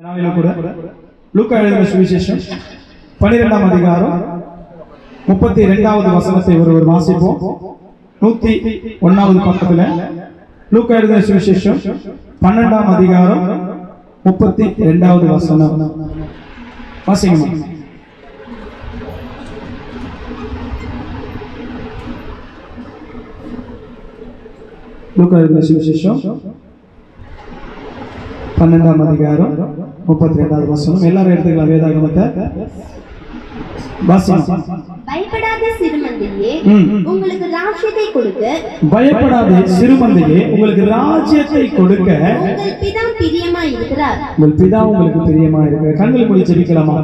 லூக்கா எழுதின சுவிசேஷம் 12ஆம் அதிகாரம் 32வது வசனத்தை ஒருவர் வாசிப்போம். 101வது பக்கத்துல லூக்கா எழுதின சுவிசேஷம் 12ஆம் அதிகாரம் 32வது வசனம் வாசிங்க. லூக்கா எழுதின சுவிசேஷம் 12ஆம் அதிகாரம் 32வது வசனம். எல்லாரும் எடுத்துக்கலாம் வேதாகமத்தை. பயப்படாதே சிறுமந்தையே, உங்களுக்கு ராஜ்யத்தை கொடுக்க. பயப்படாதே சிறுமந்தையே, உங்களுக்கு ராஜ்யத்தை கொடுக்க உங்கள் பிதா பிரியமா இருக்கிறார். உங்கள் பிதா உங்களுக்கு பிரியமா இருக்கிறார். கண்களை மூடி ஜெபிக்கலாமா?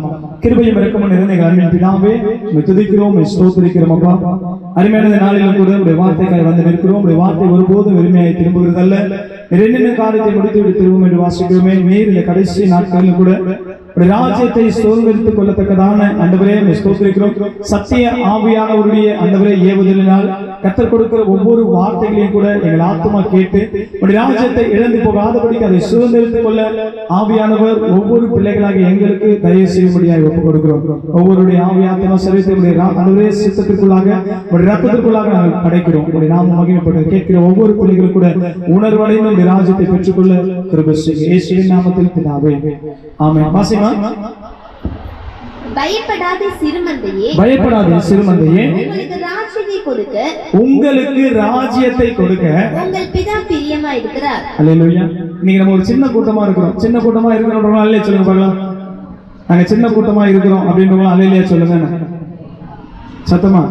கிருபையும் இரக்கமும் நிறைந்த அன்பின் பிதாவே, உம்மை துதிக்கிறோம், ஸ்தோத்திரிக்கிறோம். அப்பா, அருமையான நாளிலும் கூட உடைய வார்த்தைக்காய் வந்து நிற்கிறோம். உடைய வார்த்தை ஒருபோதும் வெறுமையாய் திரும்புகிறதல்ல. என்னென்ன காரியத்தை முடித்து விட்டு திரும்பும் என்று வாசிக்கிறோமே. நீர் இந்த கடைசி நாட்களிலும் கூட ராஜ்யத்தை சுதந்திரித்துக் கொள்ளத்தக்கதான ஆண்டவரே ஸ்தோத்திரிக்கிறோம். சத்திய ஆவியானவருடைய ஆண்டவரே ஏவுதலினால் கர்த்தர் கொடுக்கிற ஒவ்வொரு வார்த்தைகளையும் கூட எங்கள் ஆத்மா கேட்டு ராஜ்யத்தை இழந்து போகாதபடிக்கு அதை சுதந்திரித்துக் கொள்ள ஆவியானவர் ஒவ்வொரு பிள்ளைகளாக எங்களுக்கு தயவு செய்யும்படியாக ஒப்புக் கொடுக்கிறோம். ஒவ்வொருடைய ஆவியாத்மா சரீரத்தை ஆண்டவரே சித்தத்திற்குள்ளாக ரத்தத்திற்குள்ளாக நாங்கள் படைக்கிறோம். நாம மகிமைப்பட்டு கேட்கிற ஒவ்வொரு பிள்ளைகளும் கூட உணர்வடைந்து ராஜ்யத்தை பெற்றுக்கொள்ள கிருபை செய்யுங்க. இயேசுவின் நாமத்தில் பிதாவே, ஆமென். வாசிமா. பயப்படாதே சிறுமந்தையே, பயப்படாதே சிறுமந்தையே, உங்களுக்கு ராஜ்யத்தை கொடுக்க. உங்களுக்கு ராஜ்யத்தை கொடுக்க உங்கள் பிதா பிரியமா இருக்கிறார். அல்லேலூயா. இன்னைக்கு நம்ம ஒரு சின்ன கூட்டமா இருக்கிறோம். சின்ன கூட்டமா இருக்கிறோம் அல்லேலூயா சொல்லுங்க பார்க்கலாம். நாங்க சின்ன கூட்டமா இருக்கிறோம் அப்படின்றவங்க அல்லேலூயா சொல்லுங்க சத்தமா.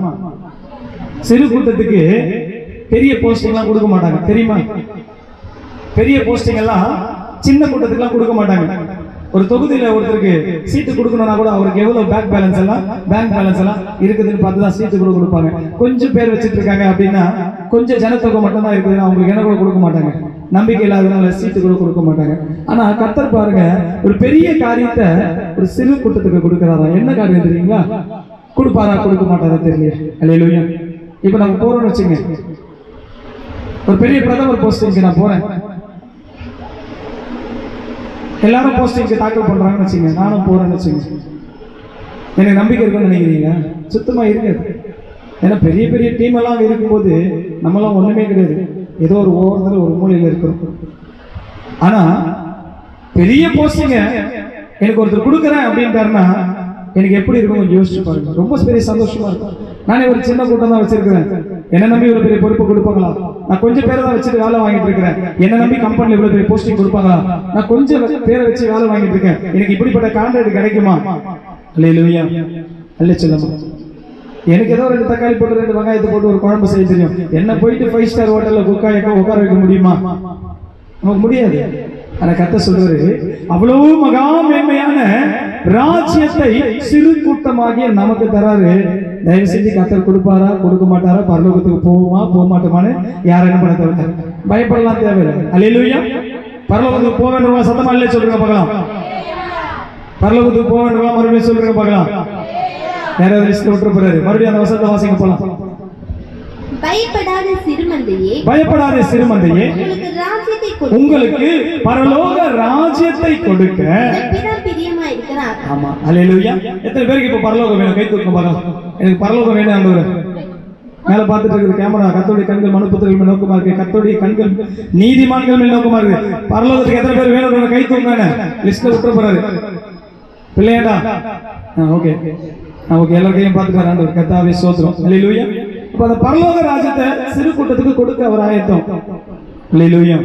சிறு கூட்டத்துக்கு பெரிய போஸ்டிங் எல்லாம் கொடுக்க மாட்டாங்க, தெரியுமா? பெரிய போஸ்டிங் எல்லாம் சின்ன கூட்டத்துக்கு எல்லாம் கொடுக்க மாட்டாங்க. ஒரு தொகுதியில ஒருத்தருக்கு சீட்டு கொடுக்கணும்னா கூட அவருக்கு எவ்வளவு பேங்க் பேலன்ஸ் எல்லாம் இருக்குதுன்னு பார்த்து தான் சீட்டு கூட கொடுப்பாங்க. கொஞ்சம் பேர் வச்சுட்டு இருக்காங்க அப்படின்னா, கொஞ்சம் ஜனத்தொகை மட்டும் தான் இருக்குதுன்னா அவங்களுக்கு என்ன கூட கொடுக்க மாட்டாங்க. நம்பிக்கை இல்லாதனால சீட்டு கூட கொடுக்க மாட்டாங்க. ஆனா கர்த்தர் பாருங்க, ஒரு பெரிய காரியத்தை ஒரு சிறு கூட்டத்துக்கு கொடுக்கிறாரா. என்ன காரியம் தெரியுங்களா? கொடுப்பாரா கொடுக்க மாட்டாரா தெரியல. அல்லேலூயா. இப்ப நம்ம போறோம்னு வச்சுங்க, ஒரு பெரிய பிரதமர் போஸ்டிங்க்கு நான் போறேன். எல்லாரும் போஸ்டிங்க்கு தாக்கல் பண்றாங்கன்னு வச்சுங்க, நானும் போறேன்னு வச்சுங்க. எனக்கு நம்பிக்கை இருக்குன்னு நினைக்கிறீங்க? சுத்தமா இருக்காது. ஏன்னா பெரிய பெரிய டீம் எல்லாம் இருக்கும்போது நம்மளாம் ஒண்ணுமே கிடையாது, ஏதோ ஒரு ஓரத்தில் ஒரு மூலையில இருக்கிறோம். ஆனா பெரிய போஸ்டிங்க எனக்கு ஒருத்தர் கொடுக்குறேன் அப்படின்ட்டாருன்னா எனக்கு எப்படி இருக்கும் கொஞ்சம் யோசிச்சு பாருங்க. ரொம்ப பெரிய சந்தோஷமா இருக்கும். நானே ஒரு சின்ன கூட்டம் தான் வச்சிருக்கிறேன், என்ன நம்பி இவ்வளவு பெரிய பொறுப்பு கொடுப்பாங்களா? நான் கொஞ்சம் பேரை தான் வச்சுட்டு வேலை வாங்கிட்டு இருக்கிறேன். என்ன நம்பி கம்பெனில இவ்வளவு பெரிய போஸ்டிங் கொடுப்பாங்களா? நான் கொஞ்சம் பேரை வச்சு வேலை வாங்கிட்டு இருக்கேன். எனக்கு இப்படிப்பட்ட கான்ட்ராக்ட் கிடைக்குமா? அல்லேலூயா. அல்லேலூயா. எனக்கு ஏதோ 2 தக்காளி போட்டு 2 வெங்காயத்தை போட்டு ஒரு குழம்பு செய்ய தெரியும். என்ன போயிட்டு 5 ஸ்டார் ஹோட்டல்ல உட்கார வைக்க முடியுமா? நமக்கு முடியாது. ஆனா கர்த்தர் சொல்றாரு, அவ்வளவு மகா மேன்மையான ராஜ்யத்தை சிறு கூட்டமாகிய நமக்கு தராரு. தயவு செஞ்சு கர்த்தர் கொடுப்பாரா கொடுக்க மாட்டாரா, பரலோகத்துக்கு போவோமா போக மாட்டோமான்னு யாரும் என்ன பண்ண தேவை, பயப்படலாம் தேவையில்லை. அல்லேலூயா. பரலோகத்துக்கு போக வேண்டுமா? சத்தமா இல்லையே சொல்லுங்க பார்க்கலாம். பரலோகத்துக்கு போக வேண்டுமா? மறுபடியும் சொல்லுங்க பார்க்கலாம். யாராவது லிஸ்ட்ல விட்டு போறாரு. மறுபடியும் அந்த வசனத்தை வாசிங்க போலாம். பயப்படாதே சிறுமந்தையே, பயப்படாதே சிறுமந்தையே, உங்களுக்கு ராஜ்யத்தை கொடுக்க. உங்களுக்கு பரலோக ராஜ்யத்தை கொடுக்க பிதா பிரியமா இருக்கிறார். ஆமா. அல்லேலூயா. எத்தனை பேருக்கு இப்ப பரலோகம் வேணும்? கை தூக்கம் பார்க்கலாம். எனக்கு பரலோகம் வேணும் ஆண்டவரே. மேல பார்த்துட்டு இருக்குது கேமரா. கர்த்தருடைய கண்கள் மனுபுத்திரர்கள் மேல் நோக்கமா இருக்கு. கர்த்தருடைய கண்கள் நீதிமான்கள் மேல் நோக்கமா இருக்கு. பரலோகத்துக்கு எத்தனை பேர் வேணும்? கை தூங்க. லிஸ்ட்ல விட்டு போறாரு பிள்ளையாடா. ஓகே ஓகே, எல்லாரையும் பார்த்துக்காரு ஆண்டவர். கர்த்தாவே ஸ்தோத்திரம். அல்லேலூயா. அப்ப அந்த பரலோக ராஜ்யத்தை சிறு கூட்டத்துக்கு கொடுக்க அவர் ஆயத்தம். அல்லேலூயா.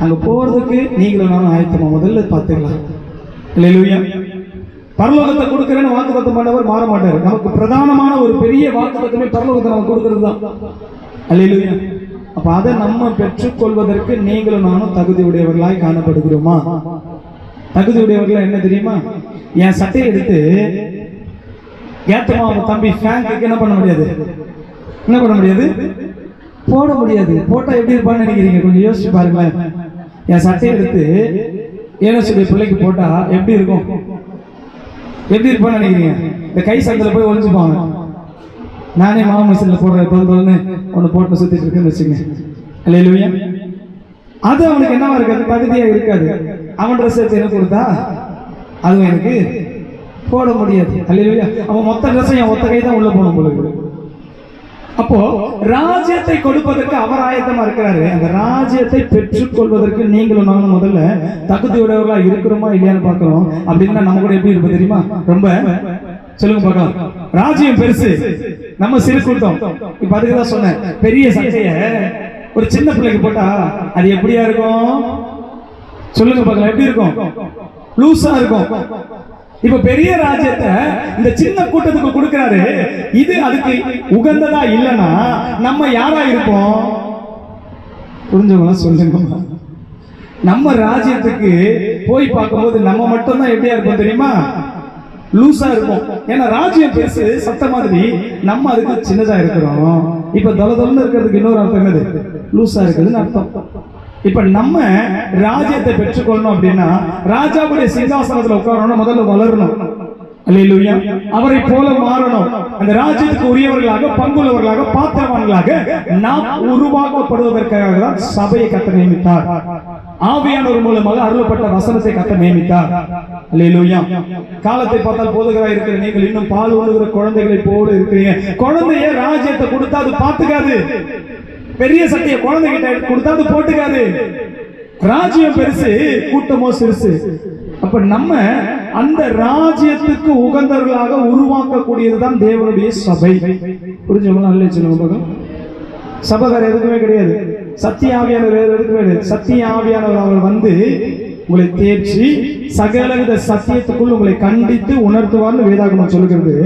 அங்க போறதுக்கு நீங்களும் நானும் ஆயத்தமா முதல்ல பார்த்துக்கலாம். அல்லேலூயா. பரலோகத்தை கொடுக்கிறேன்னு வாக்குத்தத்தம் பண்ணவர் மாற மாட்டார். நமக்கு பிரதானமான ஒரு பெரிய வாக்குத்தத்தமே பரலோகத்தை நம்ம கொடுக்கிறது தான். அல்லேலூயா. அப்ப அதை நம்ம பெற்றுக்கொள்வதற்கு நீங்களும் நானும் தகுதி உடையவர்களாய் காணப்படுகிறோமா? தகுதி உடையவர்களா என்ன தெரியுமா? என் சட்டையை எடுத்து ஏத்தமா அவங்க தம்பி ஃபேங்க்கு என்ன பண்ண முடியாது, என்ன பண்ண முடியாது, போட முடியாது. போட்டா எப்படி இருப்பான்னு நினைக்கிறீங்க? கொஞ்சம் யோசிச்சு பாருங்களேன். என் சட்டையை எடுத்து ஏனசுடைய பிள்ளைக்கு போட்டா எப்படி இருக்கும்? எப்படி இருப்பான்னு நினைக்கிறீங்க? இந்த கை சந்தில போய் ஒளிஞ்சுப்பாங்க. நானே மாவு மிஷின்ல போடுறேன் தொல்னு ஒன்று போட்டு சுத்திட்டு இருக்குன்னு வச்சுங்க. அல்லேலூயா. அது அவனுக்கு என்னவா இருக்காது, தகுதியா இருக்காது. அவன் ட்ரெஸ் எடுத்து எனக்கு கொடுத்தா அதுவும் எனக்கு போட முடியாது. அல்லேலூயா. அவன் மொத்த ட்ரெஸ்ஸும் என் ஒத்த கை தான் உள்ள போகணும் போல. அப்போ ராஜ்யத்தை கொடுப்பதற்கு அவர் ஆயத்தமா இருக்கிறாரு. அந்த ராஜ்யத்தை பெற்றுக்கொள்வதற்கு நீங்களும் நானும் முதல்ல தகுதியுடையவர்களா இருக்கிறோமா இல்லையான்னு பார்க்கிறோம். அப்படின்னா நம்ம கூட எப்படி இருப்போம் தெரியுமா? ரொம்ப சொல்லுங்க பார்க்கலாம். ராஜ்யம் பெருசு, நம்ம சிறு கூட்டம். இப்ப அதுக்குதான் சொன்னேன், பெரிய சட்டைய ஒரு சின்ன பிள்ளைக்கு போட்டா அது எப்படியா இருக்கும்? சொல்லுங்க பார்க்கலாம். எப்படி இருக்கும்? லூசா இருக்கும். இப்ப பெரிய ராஜ்யத்தை இந்த சின்ன கூட்டத்துக்கு கொடுக்கிறாரு. இது அதுக்கு உகந்ததா இல்லைன்னா நம்ம யாரா இருப்போம்? புரிஞ்சவங்களா சொல்லுங்க. நம்ம ராஜ்யத்துக்கு போய் பார்க்கும்போது நம்ம மட்டும் தான் எப்படியா இருப்போம் தெரியுமா? லூசா இருக்கும். ஏன்னா ராஜ்யம் பெருசு சத்த மாதிரி, நம்ம அதுக்கு சின்னதா இருக்கிறோம். இப்ப தொலைதொலன்னு இருக்கிறதுக்கு இன்னொரு அர்த்தம் என்னது? லூசா இருக்குதுன்னு அர்த்தம். இப்ப நம்ம ராஜ்யத்தை பெற்றுக்கொள்ளணும் அப்படின்னா ராஜாவுடைய சிங்காசனத்துல உட்காரணும், முதல்ல வளரணும். அல்லேலூயா. அவரை போல மாறணும். அந்த ராஜ்யத்துக்கு உரியவர்களாக, பங்குள்ளவர்களாக, பாத்திரவான்களாக நாம் உருவாக்கப்படுவதற்காக தான் சபையை கர்த்தர் நியமித்தார். ஆவியானவர் மூலமாக அருளப்பட்ட வசனத்தை கர்த்தர் நியமித்தார். அல்லேலூயா. காலத்தை பார்த்தால் போதுகிறா இருக்கிற நீங்கள் இன்னும் பால் உண்ணுகிற குழந்தைகளை போல இருக்கிறீங்க. குழந்தைய ராஜ்யத்தை கொடுத்தா அது பார்த்துக்காது. பெரிய சட்டையை குழந்தை கிட்ட கொடுத்தா அது போட்டுக்காது. ராஜ்யம் பெருசு, கூட்டமோ சிறுசு. அப்ப நம்ம அந்த ராஜ்யத்துக்கு உகந்தவர்களாக உருவாக்கக்கூடியதுதான் தேவனுடைய சபை. புரிஞ்சவங்களா? நல்ல சொல்லுங்க. சபை வேற எதுக்குமே கிடையாது. சத்திய ஆவியானவர் வேற எதுக்குமே கிடையாது. சத்திய ஆவியானவர் அவர் வந்து உங்களை தேர்ச்சி சகலவித சத்தியத்துக்குள் உங்களை கண்டித்து உணர்த்துவார்னு வேதாகமம் சொல்லுகிறது.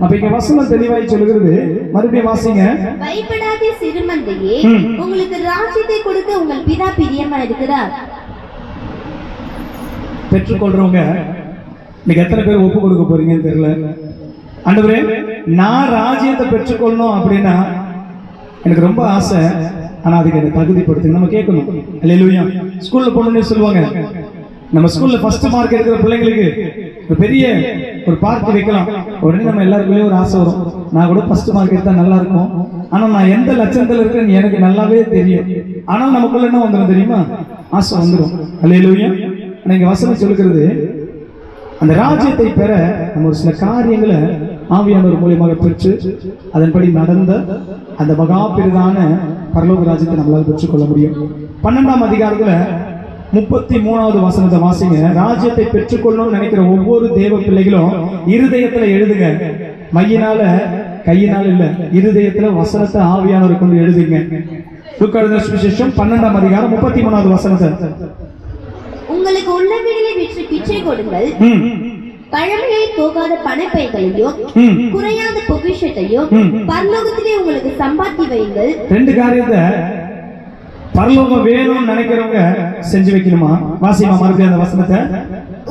அப்ப இங்க வசனம் தெளிவாய் சொல்லுகிறது. மறுபடியும் வாசிங்க. பயப்படாதே சிறுமந்தையே, உங்களுக்கு ராஜ்யத்தை கொடுக்க உங்கள் பிதா பிரியமா இருக்கிறார். பெற்றுக்கொள்றவங்க இன்னைக்கு எத்தனை பேர் ஒப்பு கொடுக்க போறீங்கன்னு தெரியல. ஆண்டவரே, நான் ராஜ்யத்தை பெற்றுக்கொள்ளணும் அப்படின்னா எனக்கு ரொம்ப ஆசை, ஆனா அதுக்கு எனக்கு தகுதிப்படுத்துங்க. நம்ம கேட்கணும். அல்லேலூயா. ஸ்கூல்ல போகணும்னு சொல்லுவாங்க. நம்ம ஸ்கூல்ல ஃபர்ஸ்ட் மார்க் எடுக்கிற பிள்ளைங்களுக்கு ஒரு பெரிய ஒரு பார்க் வைக்கலாம். உடனே நம்ம எல்லாருக்குள்ளேயும் ஒரு ஆசை வரும், நான் கூட ஃபர்ஸ்ட் மார்க் எடுத்தா நல்லா இருக்கும். ஆனா நான் எந்த லட்சத்துல இருக்கேன்னு எனக்கு நல்லாவே தெரியும். ஆனால் நமக்குள்ள என்ன வந்துடும் தெரியுமா? ஆசை வந்துடும். அல்லேலூயா. நீங்க வசனம் சொல்லுகிறது, அந்த ராஜ்யத்தை பெற நம்ம ஒரு சில காரியங்களை ஆவியானவர் மூலியமாக பெற்று அதன்படி நடந்த அந்த மகா பெரிதான பரலோக ராஜ்யத்தை நம்மளால் பெற்றுக்கொள்ள முடியும். 12ஆம் அதிகாரத்துல 33வது வசனத்தை வாசிங்க. ராஜ்யத்தை பெற்றுக்கொள்ளணும்னு நினைக்கிற ஒவ்வொரு தேவ பிள்ளைகளும் இருதயத்துல எழுதுங்க. மையினால கையினால இல்ல, இருதயத்துல வசனத்தை ஆவியானவர் கொண்டு எழுதுங்க. லூக்கா எழுதின சுவிசேஷம் 12ஆம் அதிகாரம் 33வது வசனத்தை. உங்களுக்கு உள்ளவைகளை விற்று பிச்சை கொடுங்கள், பழமையை போகாத பணப்பைகளையும் குறையாத பொக்கிஷத்தையும் பரலோகத்திலே உங்களுக்கு சம்பாத்தி வையுங்கள். ரெண்டு காரியத்தை பரலோகம் வேணும்னு நினைக்கிறவங்க செஞ்சு வைக்கணுமா? வாசிமா மறுபடியும் அந்த வசனத்தை.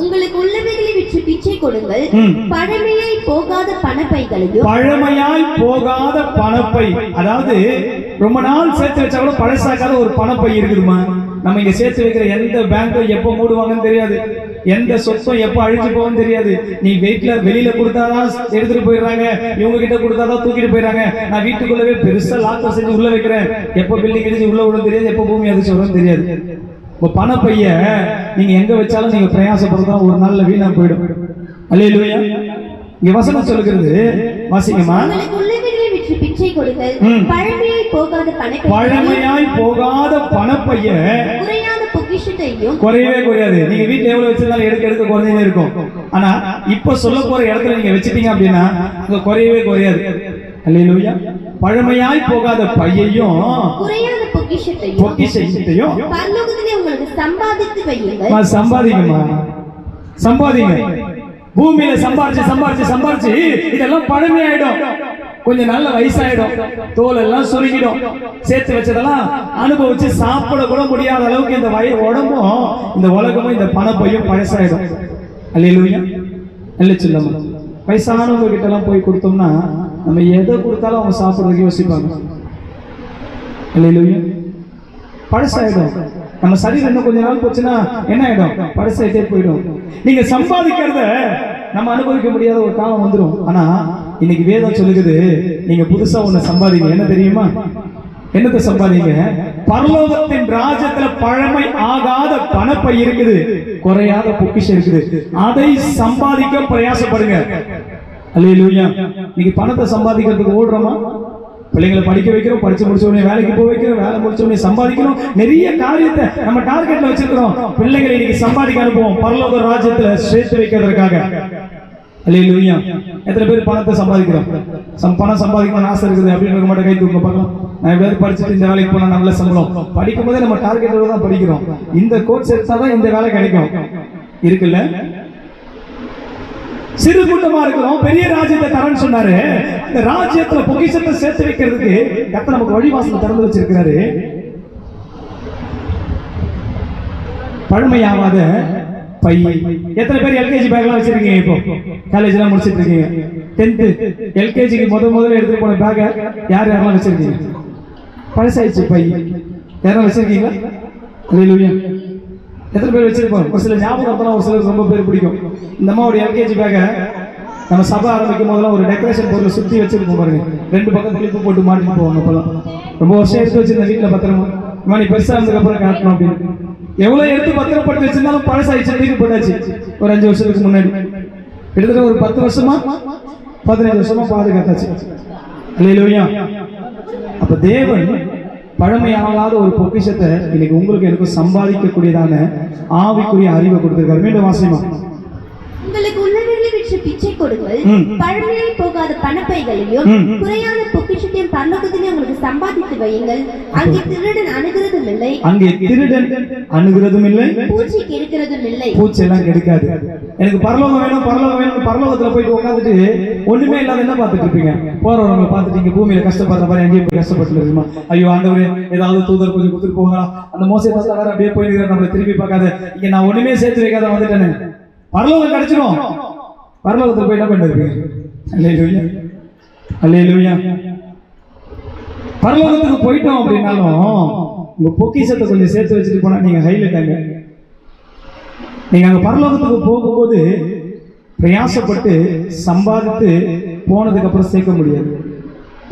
உங்களுக்கு உள்ளவைகளை விற்று பிச்சை கொடுங்கள், பழமையாய் போகாத பணப்பைகளையும். பழமையாய் போகாத பணப்பை, அதாவது ரொம்ப நாள் சேர்த்து வச்சா கூட பழசாக்காத ஒரு பணப்பை இருக்குதுமா? நம்ம இங்க சேர்த்து வைக்கிற எந்த பேங்க்கும் எப்போ மூடுவாங்கன்னு தெரியாது, எந்த சொத்தும் எப்போ அழிஞ்சு போகும் தெரியாது. நீ வெளியில கொடுத்தாதான் எடுத்துட்டு போயிடுறாங்க, இவங்க கிட்ட கொடுத்தாதான் தூக்கிட்டு போயிடுறாங்க. நான் வீட்டுக்குள்ளவே பெருசா லாக்கர் செஞ்சு உள்ள வைக்கிறேன், எப்போ பில்டிங் இடிச்சு உள்ள விடும் தெரியாது, எப்போ பூமி அதிர்ச்சி வரும் தெரியாது. இப்போ பணப்பைய நீங்க எங்க வச்சாலும் நீங்க பிரயாசப்படுறதா ஒரு நாள்ல வீணா போயிடும். அல்லேலூயா. இங்க வசனம் சொல்லுகிறது, வாசிங்கம்மா. பிச்சை கொடுங்கள், பழமையாய் போகாத பணப்பைய குறையாத பொக்கிஷத்தையும். குறையவே குறையாது. நீங்க வீட்டுல எவ்வளவு வச்சிருந்தாலும் எடுக்க குறைஞ்சே இருக்கும். ஆனா இப்ப சொல்ல போற இடத்துல நீங்க வச்சிட்டீங்க அப்படின்னா அங்க குறையவே குறையாது. அல்லேலூயா. பழமையாய் போகாத பையையும் குறையாத பொக்கிஷத்தையும் பரலோகத்திலே உங்களுக்கு சம்பாதித்து வையுங்கள். சம்பாதிங்க. பூமியில சம்பாரிச்சு இதெல்லாம் பழமையாயிடும். கொஞ்சம் நல்ல வயசாயிடும், தோல் எல்லாம் சுருங்கிடும். சேர்த்து வச்சதெல்லாம் அனுபவிச்சு சாப்பிட கூட முடியாத அளவுக்கு இந்த உடம்பும் இந்த உலகமும் இந்த பணப்பையும் பழசாயிடும். அல்லேலூயா. நல்ல சொல்லமா. வயசானவங்க கிட்ட எல்லாம் போய் கொடுத்தோம்னா நம்ம எதை கொடுத்தாலும் அவங்க சாப்பிடுறதுக்கு யோசிப்பாங்க. அல்லேலூயா. பழசாயிடும். நம்ம சரீரம் இன்னும் கொஞ்ச நாள் போச்சுன்னா என்ன ஆயிடும்? பழசாயிட்டே போயிடும். நீங்க சம்பாதிக்கிறத நம்ம அனுபவிக்க முடியாத ஒரு காலம் வந்துடும். ஆனா இன்னைக்கு வேதம் சொல்லுகிறது, நீங்க புதுசா ஒண்ணு சம்பாதிங்க. என்ன தெரியுமா? என்னத்தை சம்பாதிங்க? பரலோகத்தின் ராஜ்யத்துல பழமை ஆகாத பணப்பை இருக்குது, குறையாத பொக்கிஷம் இருக்குது. அதை சம்பாதிக்க பிரயாசப்படுங்க. அல்லேலூயா. இன்னைக்கு பணத்தை சம்பாதிக்கிறதுக்கு ஓடுறோமா? பிள்ளைங்களை படிக்க வைக்கிறோம், படிச்சு முடிச்ச உடனே வேலைக்கு போய் வைக்கிறோம், வேலை முடிச்ச உடனே சம்பாதிக்கணும். நிறைய காரியத்தை நம்ம டார்கெட்ல வச்சிருக்கிறோம். பிள்ளைகளை இன்னைக்கு சம்பாதிக்க அனுப்புவோம் பரலோக ராஜ்யத்துல சேர்த்து வைக்கிறதுக்காக. அல்லேலூயா. எத்தனை பேர் பணத்தை சம்பாதிக்கிறோம்? பணம் சம்பாதிக்கணும்னு ஆசை இருக்குது அப்படின்னு மட்டும் கை தூக்க பார்க்கலாம். நான் எப்படியாவது படிச்சுட்டு இந்த வேலைக்கு போனா நல்ல சம்பளம். படிக்கும் போதே நம்ம டார்கெட்டோட தான் படிக்கிறோம். இந்த கோர்ஸ் எடுத்தாதான் இந்த வேலை கிடைக்கும் இருக்குல்ல. சிறு கூட்டமா இருக்கிறோம், பெரிய ராஜ்யத்தை தரேன்னு சொன்னாரு. இந்த ராஜ்யத்துல பொக்கிஷத்தை சேர்த்து வைக்கிறதுக்கு கர்த்தர் நமக்கு வழிவாசல் திறந்து வச்சிருக்கிறாரு. பழமையாவாத பை. எத்தனை பேர் எல்கேஜி பேக்லாம் வச்சிருக்கீங்க? இப்போ காலேஜ்லாம் முடிச்சிட்டு இருக்கீங்க. 10th எல்கேஜிக்கு முதல்ல எடுத்துட்டு போன பேக் யாரெல்லாம் வச்சிருக்கீங்க? பழசாயிடுச்சு பை. யாரெல்லாம் வச்சிருக்கீங்களா? அல்லேலூயா. எத்தனை பேர் வச்சிருப்போம்? ஒரு சில ஞாபகம், ஒரு சிலருக்கு ரொம்ப பேர் பிடிக்கும். இந்த அம்மாவுடைய எல்கேஜி பேக்கை நம்ம சபை ஆரம்பிக்கும் போதெல்லாம் ஒரு டெக்கரேஷன் பொருளை சுற்றி வச்சிருப்போம் பாருங்க. 2 பக்கம் கிளிப்பு போட்டு மாட்டிட்டு போவாங்க. அப்பெல்லாம் ரொம்ப வருஷம் எடுத்து வச்சிருந்த வீட்டில் பத்திரமா, மணி பெருசா இருந்ததுக்கப்புறம் காட்டணும் அப்படின்னு. எவ்வளவு எடுத்து பத்திரப்பட்டு வச்சிருந்தாலும் பழசாயிடுச்சு, தூக்கி போட்டாச்சு. ஒரு 5 வருஷத்துக்கு முன்னாடி, கிட்டத்தட்ட ஒரு 10 வருஷமா 15 வருஷமா பாதுகாத்தாச்சு. அல்லேலூயா. அப்ப தேவன் பழமையாகாத ஒரு பொக்கிஷத்தை இன்னைக்கு உங்களுக்கு எனக்கு சம்பாதிக்கக்கூடியதான ஆவிக்குரிய அறிவை கொடுத்திருக்காரு. மீண்டும் வாசிமா. உங்களுக்கு உள்ளவைகளை விற்று பிச்சை கொடுங்கள், பழமையாய் போகாத பணப்பைகளையும் குறையாத பொக்கிஷத்தையும் பரலோகத்திலே உங்களுக்கு சம்பாதித்து வையுங்கள். அங்கே திருடன் அணுகிறதும் இல்லை, பூச்சி கெடுக்கிறதும் இல்லை. பூச்சி எல்லாம் கெடுக்காது. எனக்கு பரலோகம் வேணும், பரலோகம் வேணும். பரலோகத்துல போயிட்டு உட்காந்துட்டு ஒண்ணுமே இல்லாத என்ன பார்த்துட்டு இருப்பீங்க? போறவங்க பார்த்துட்டு இங்க பூமியில கஷ்டப்படுற மாதிரி எங்கேயும் போய் கஷ்டப்பட்டு இருக்குமா? ஐயோ ஆண்டவரே, ஏதாவது தூதர் கொஞ்சம் கொடுத்துட்டு போங்களா, அந்த மோசை பார்த்தா வேற அப்படியே போயிருக்கிற, நம்மளை திரும்பி பார்க்காத, இங்க நான் ஒண்ணுமே சேர்த்து வைக்காத வந்துட்டேன்னு. பரலோகம் கிடைச்சிடும். பரலோகத்துல போய் என்ன பண்ணிருப்பீங்க? அல்லேலூயா, அல்லேலூயா. பரலோகத்துக்கு போயிட்டோம் அப்படின்னாலும் உங்க பொக்கிஷத்தை கொஞ்சம் சேர்த்து வச்சுட்டு போனா நீங்க ஹைலைட் ஆங்க. நீங்க அங்க பரலோகத்துக்கு போகும்போது பிரயாசப்பட்டு சம்பாதித்து போனதுக்கு அப்புறம் சேர்க்க முடியாது.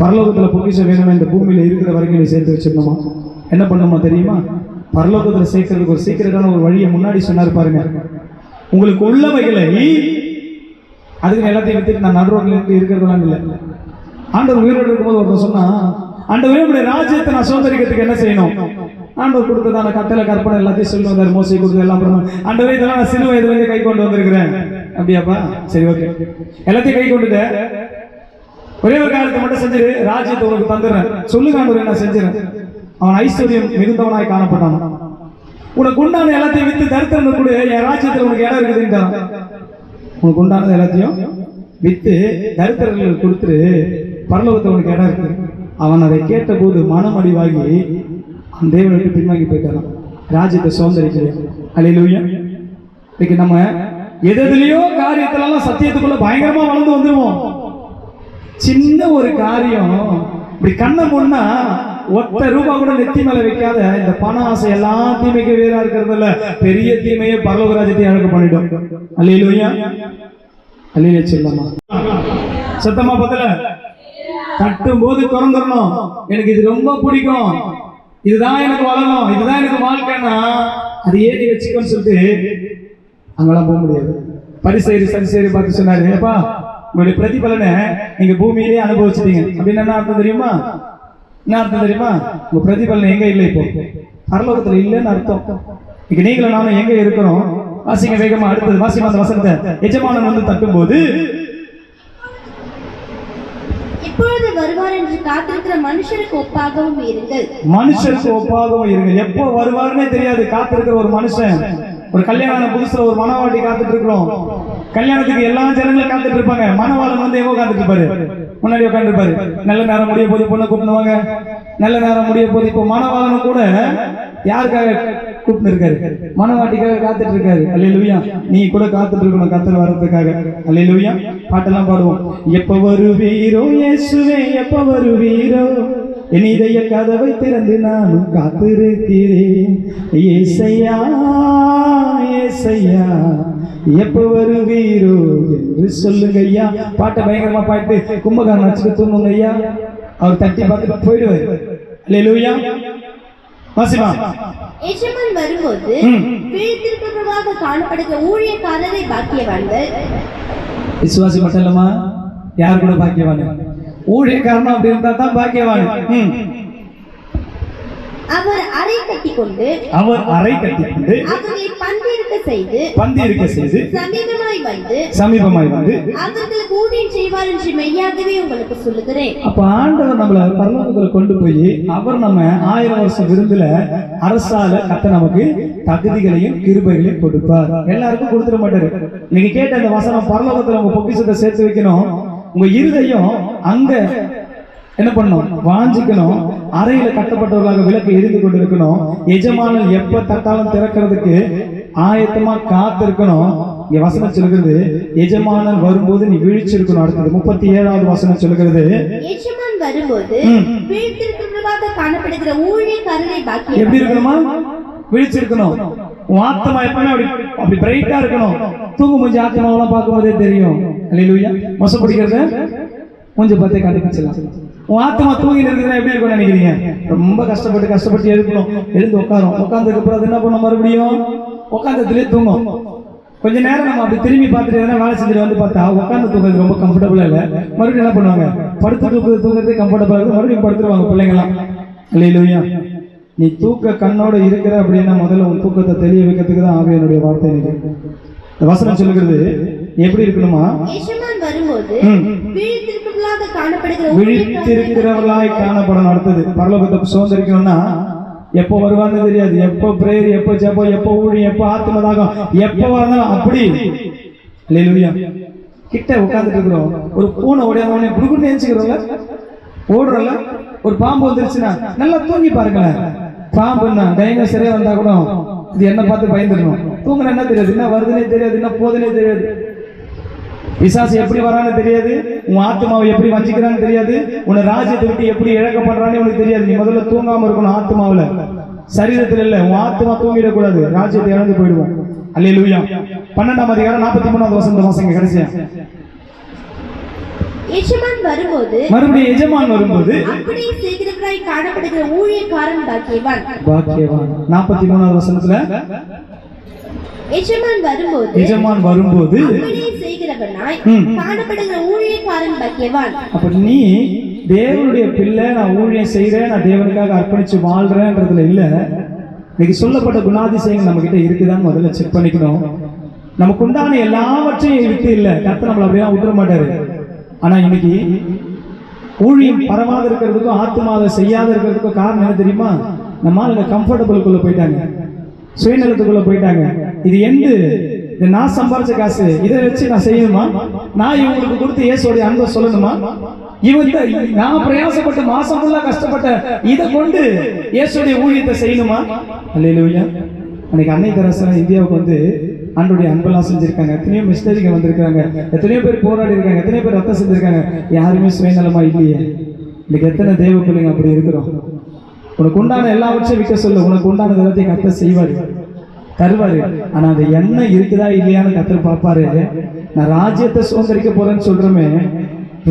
பரலோகத்துல பொக்கிஷம் வேணும்னா இந்த பூமியில இருக்கிற வரைக்கும் நீ சேர்த்து வச்சிடணுமா? என்ன பண்ணுமா தெரியுமா? பரலோகத்துல சேர்க்கறதுக்கு ஒரு சீக்கிரட்டான ஒரு வழியை முன்னாடி சொன்னாரு பாருங்க. உங்களுக்கு உள்ளவைகளை அதுக்கு எல்லாத்தையும் வித்துட்டு நான் நடுரோட்ல இருக்கிறதெல்லாம் இல்லை. ஆண்டவர் உயிரோடு இருக்கும்போது ஒருத்தர் சொன்னா, ஆண்டவரே உங்களுடைய ராஜ்யத்தை நான் சுதந்திரிக்கிறதுக்கு என்ன செய்யணும்? ஆண்டவர் கொடுத்ததான கட்டளை கற்பனை எல்லாத்தையும் சொல்லி வந்தார். மோசை கொடுத்தது எல்லாம் ஆண்டவரே இதெல்லாம் நான் சிறு வயதுல கை கொண்டு வந்திருக்கிறேன். அப்படியாப்பா? சரி, ஓகே. எல்லாத்தையும் கை கொண்டுட்டு ஒரே ஒரு காரியத்தை மட்டும் செஞ்சு ராஜ்யத்தை உனக்கு தந்துடுறேன். சொல்லுங்க ஆண்டவரே, நான் செஞ்சிடறேன். அவன் ஐஸ்வர்யம் மிகுந்தவனாய் காணப்பட்டான். உனக்கு உண்டான எல்லாத்தையும் வித்து தரித்திரம் கூட, என் ராஜ்யத்தில் உனக்கு இடம் இருக்குதுன்றான். உனக்கு உண்டானது எல்லாத்தையும் வித்து தரித்திரர்கள் கொடுத்துரு, பரலோகத்தில் உனக்கு இடம் இருக்கு. அவன் அதை கேட்ட போது மனமடிவாகி அந்த தேவனை விட்டு பின்வாங்கி போயிட்டான். ராஜ்யத்தை சுதந்திரிக்கிறேன். அல்லேலூயா. இன்னைக்கு நம்ம எதுலயோ காரியத்திலலாம் சத்தியத்துக்குள்ள பயங்கரமா வளர்ந்து வந்துருவோம். சின்ன ஒரு காரியம் இப்படி கண்ணை முன்னா ஒத்த ரூபா கூட நெத்தி மேல வைக்காத இந்த பண ஆசை எல்லா தீமைக்கு வேறா இருக்கிறதுல பெரிய தீமையை பரலோக ராஜ்யத்தை அழகு பண்ணிடும். அல்லேலூயா, அல்லேலூயா. சொல்லமா சத்தமா பத்தல தட்டும் போது திறந்துடணும். எனக்கு இது ரொம்ப பிடிக்கும், இதுதான் எனக்கு வளரும், இதுதான் எனக்கு வாழ்க்கைன்னா அது ஏறி வச்சுக்கோன்னு சொல்லிட்டு அங்கெல்லாம் போக முடியாது. பரிசேரி சரிசேரி பார்த்து சொன்னாரு, ஏப்பா உங்களுடைய பிரதிபலனை நீங்க பூமியிலேயே அனுபவிச்சிட்டீங்க அப்படின்னு என்ன அர்த்தம் தெரியுமா? என்ன அர்த்தம் தெரியுமா? உங்க பிரதிபலன் எங்க இல்லை, இப்போ பரலோகத்துல இல்லைன்னு அர்த்தம். இன்னைக்கு நீங்களும் நானும் எங்க இருக்கிறோம்? வாசிங்க வேகமா. அடுத்தது வாசிமா அந்த வசனத்தை. எஜமானன் வந்து தட்டும் போது எப்பொழுது வருவார் என்று காத்திருக்கிற மனுஷருக்கு ஒப்பாகவும் இருங்கள். மனுஷருக்கு ஒப்பாகவும் இருங்கள். எப்போ வருவாருன்னே தெரியாது காத்திருக்கிற ஒரு மனுஷன். ஒரு கல்யாணம் புதுசுல ஒரு மனவாட்டி காத்துட்டு இருக்கிறோம். கல்யாணத்துக்கு எல்லா ஜனங்களும் காத்துட்டு இருப்பாங்க. மனவாளன் வந்து எவ்வளவு காத்துட்டு இருப்பாரு? முன்னாடி உட்காந்து இருப்பாரு. நல்ல நேரம் முடிய போது பொண்ணை கூப்பிடுவாங்க. நல்ல நேரம் முடிய போது இப்போ மனவாளனும் கூட யாருக்காக கூப்பிட்டு இருக்காரு? மனவாட்டிக்காக காத்துட்டு இருக்காரு. அல்லேலூயா. நீ கூட காத்துட்டு இருக்கணும் கர்த்தர் வர்றதுக்காக. அல்லேலூயா. பாட்டெல்லாம் பாடுவோம். எப்ப வருவீரோ இயேசுவே, எப்ப வருவீரோ, என் இதய கதவை திறந்து நானும் காத்திருக்கிறேன். ஏசையா ஏசையா எப்ப வருவீரோ என்று சொல்லுங்க ஐயா. பாட்டை பயங்கரமா பாட்டு கும்பகாரம் வச்சுட்டு தூங்குங்க ஐயா. அவர் தட்டி பார்த்துட்டு போயிடுவார். அல்லேலூயா. வாசிமா. எஜமான் வரும்போது விழித்திருப்பவர்களாக காணப்படுகிற ஊழியக்காரரை பாக்கியவான்கள். விசுவாசி மட்டும் இல்லம்மா, யார் கூட பாக்கியவான்? ஊழியக்காரனா அப்படி இருந்தா தான் பாக்கியவான். அவர் அறை கட்டிக்கொண்டு அவர்களை பந்தியிருக்க செய்து சமீபமாய் வந்து அவர்களுக்கு ஊழியம் செய்வார் என்று மெய்யாகவே உங்களுக்கு சொல்லுகிறேன். அப்ப ஆண்டவர் நம்மள பரலோகத்துல கொண்டு போய் அவர் நம்ம 1000 வருஷம் விருந்துல அரசால கத்த நமக்கு தகுதிகளையும் கிருபைகளையும் கொடுப்பார். எல்லாருக்கும் கொடுத்துட மாட்டாரு. நீங்க கேட்ட அந்த வசனம், பரலோகத்துல உங்க பொக்கிஷத்தை சேர்த்து வைக்கணும், உங்க இருதயம் அங்க என்ன பண்ணணும், வாஞ்சிக்கணும். அறையில கட்டப்பட்டவர்களாக விளக்கு எரிந்து கொண்டு இருக்கணும். எஜமானன் எப்ப தட்டாலும் திறக்கிறதுக்கு ஆயத்தமா காத்திருக்கணும். இங்க வசனம் சொல்லுகிறது, எஜமானன் வரும்போது நீ விழிச்சிருக்கணும். அடுத்தது 37வது வசனம் சொல்லுகிறது, எஜமான் வரும்போது விழித்திருக்கிறவர்களாக காணப்படுகிற ஊழியக்காரரை பாக்கியவான்கள். எப்படி இருக்கணுமா? விழிச்சிருக்கணும். உன் ஆத்மா எப்பவுமே அப்படி பிரைட்டா இருக்கணும். தூங்கு மூஞ்சி ஆத்மாவெல்லாம் பார்க்கும்போதே தெரியும். அல்லேலூயா. மோசம் பிடிக்கிறத கொஞ்சம் பார்த்தே கண்டுபிடிச்சலாம். உன் ஆத்மா தூங்கி இருக்குதுன்னா எப்படி இருக்கும்னு நினைக்கிறீங்க? ரொம்ப கஷ்டப்பட்டு எழுப்பணும். எழுந்து உட்காரும். உட்கார்ந்ததுக்கு அப்புறம் என்ன பண்ண, மறுபடியும் உட்காந்ததுலேயே தூங்கும். கொஞ்ச நேரம் நம்ம அப்படி திரும்பி பார்த்துட்டு எதனா வேலை செஞ்சுட்டு வந்து பார்த்தா உட்காந்து தூங்குறது ரொம்ப கம்ஃபர்டபுளா இல்லை. மறுபடியும் என்ன பண்ணுவாங்க, படுத்து தூங்குறது கம்ஃபர்டபுளா இருக்கு, மறுபடியும் படுத்துருவாங்க பிள்ளைங்களாம். அல்லேலூயா. நீ தூக்க கண்ணோட இருக்கிற அப்படின்னா முதல்ல உன் தூக்கத்தை தெளிய வைக்கிறதுக்கு தான் ஆகும் என்னுடைய வார்த்தை. இந்த வசனம் சொல்லுகிறது எப்படி இருக்கணுமா? விழித்திருக்கிறவர்களாய் காணப்படணும். அடுத்தது பரலோகத்தை சுதந்திரிக்கணும்னா எப்போ வருவான்னு தெரியாது. எப்போ பிரேயர், எப்போ ஜெபம், எப்போ ஊழியம், எப்போ ஆத்மதாகம், எப்போ வரணும் அப்படி. அல்லேலூயா. கிட்ட உட்கார்ந்துட்டு இருக்கிறோம். ஒரு பூனை ஓடியாதவனே புடுக்குன்னு நினைச்சுக்கிறோம்ல, ஓடுறோம்ல. ஒரு பாம்பு வந்துருச்சுன்னா நல்லா தூங்கி பாருங்களேன். பாம்புன்னா டைங்க சரியா வந்தா கூட இது என்ன பார்த்து பயந்துடணும். தூங்குனா என்ன தெரியாது, என்ன வருதுன்னே தெரியாது, என்ன போதுன்னே தெரியாது. பிசாசு எப்படி வரான்னு தெரியாது, உன் ஆத்மாவை எப்படி வஞ்சிக்கிறான்னு தெரியாது, உன்னை ராஜ்யத்தை விட்டு எப்படி இழக்கப்படுறான்னு உனக்கு தெரியாது. நீ முதல்ல தூங்காம இருக்கணும். ஆத்மாவில, சரீரத்தில் இல்ல. உன் ஆத்மா தூங்கிடக்கூடாது, ராஜ்யத்தை இழந்து போயிடுவோம். அல்லேலூயா. 12ஆம் அதிகாரம் 43வது வசனம் வாசிங்க கடைசியா. எஜமான் வரும்போது எஜமான் வரும்போது அப்படியே செய்கிறவராய் காணப்படுகிற ஊழியக்காரன் பாக்கியவான். 43வது வசனத்துல எஜமான் வரும்போது அப்படியே செய்கிறவனாய் காணப்படுகிற ஊழியக்காரன் பாக்கியவான். அப்ப நீ தேவனுடைய பிள்ளை, நான் ஊழியம் செய்யறேன், நான் தேவனுக்காக அர்ப்பணிச்சு வாழ்றேன்றதுல இல்ல. இன்னைக்கு சொல்லப்பட்ட குணாதிசயங்கள் நம்ம கிட்ட இருக்குதான்னு முதல்ல செக் பண்ணிக்கணும். நமக்கு உண்டான எல்லாவற்றையும் இருக்கு இல்ல, கர்த்தர் நம்மள அப்படியே விட்டுற மாட்டாரு. ஆனா இன்னைக்கு ஊழியம் பரவாத இருக்கிறதுக்கும் ஆத்மாவை செய்யாத இருக்கிறதுக்கும் காரணம் என்ன தெரியுமா? நம்மால கம்ஃபர்டபுளுக்குள்ள போயிட்டாங்க, சுயநலத்துக்குள்ள போயிட்டாங்க. இது இது நான் சம்பாரிச்ச காசு, இதை வச்சு நான் செய்யணுமா? நான் இவங்களுக்கு கொடுத்து இயேசுவோட அன்பை சொல்லணுமா? இவங்க நான் பிரயாசப்பட்டு மாசம் ஃபுல்லா கஷ்டப்பட்ட இதை கொண்டு இயேசுடைய ஊழியத்தை செய்யணுமா? அல்லேலூயா. அன்னைக்கு அன்னை தெரசா இந்தியாவுக்கு வந்து ஆண்டோடைய அன்பெல்லாம் செஞ்சிருக்காங்க. எத்தனையோ மிஷனரிங்க வந்திருக்காங்க, எத்தனையோ பேர் போராடி இருக்காங்க, எத்தனையோ பேர் ரத்தம் செஞ்சிருக்காங்க. யாருமே சுயநலமா இல்லையே. இன்னைக்கு எத்தனை தேவ பிள்ளைங்க அப்படி இருக்கிறோம். உனக்கு உண்டான எல்லாவற்றையும் விற்க சொல்ல, உனக்கு உண்டான எல்லாத்தையும் கர்த்தர் செய்வாரு, தருவாரு. ஆனா அந்த எண்ணம் இருக்குதா இல்லையான்னு கர்த்தர் பார்ப்பாரு. நான் ராஜ்யத்தை சுதந்திரிக்க போறேன்னு சொல்றமே,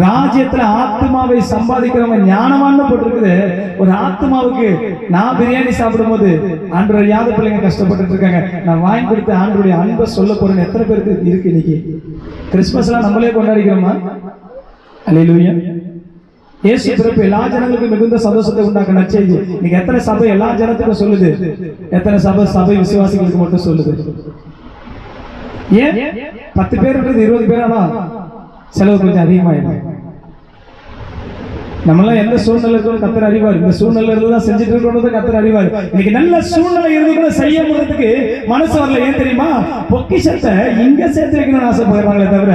ராஜ்யத்துல ஆத்மாவை சம்பாதிக்கிறவங்க ஞானமானு போட்டிருக்குது. ஒரு ஆத்மாவுக்கு நான் பிரியாணி சாப்பிடும் போது ஆண்டவர் யாத பிள்ளைங்க கஷ்டப்பட்டு இருக்காங்க, நான் வாங்கி கொடுத்து ஆண்டவருடைய அன்பை சொல்ல போறேன்னு எத்தனை பேருக்கு இருக்கு? இன்னைக்கு கிறிஸ்துமஸ் எல்லாம் நம்மளே கொண்டாடிக்கிறோமா? அல்லேலூயா. இயேசு பிறப்பு எல்லா ஜனங்களுக்கும் மிகுந்த சந்தோஷத்தை உண்டாக்க நற்செய்தி. இன்னைக்கு எத்தனை சபை எல்லா ஜனத்துக்கும் சொல்லுது? எத்தனை சபை விசுவாசிகளுக்கு மட்டும் சொல்லுது? ஏன் 10 பேர்ன்றது 20 பேர் ஆனா செலவு கொஞ்சம் அதிகமாயிடும். நம்மளாம் எந்த சூழ்நிலை இருக்கணும் கர்த்தர் அறிவார். இந்த சூழ்நிலை இருந்துதான் செஞ்சுட்டு இருக்கணும் கர்த்தர் அறிவார். இன்னைக்கு நல்ல சூழ்நிலை இருந்து கூட செய்ய முடியறதுக்கு மனசு வரல. ஏன் தெரியுமா? பொக்கிஷத்தை இங்க சேர்த்து வைக்கணும்னு ஆசைப்படுறாங்களே தவிர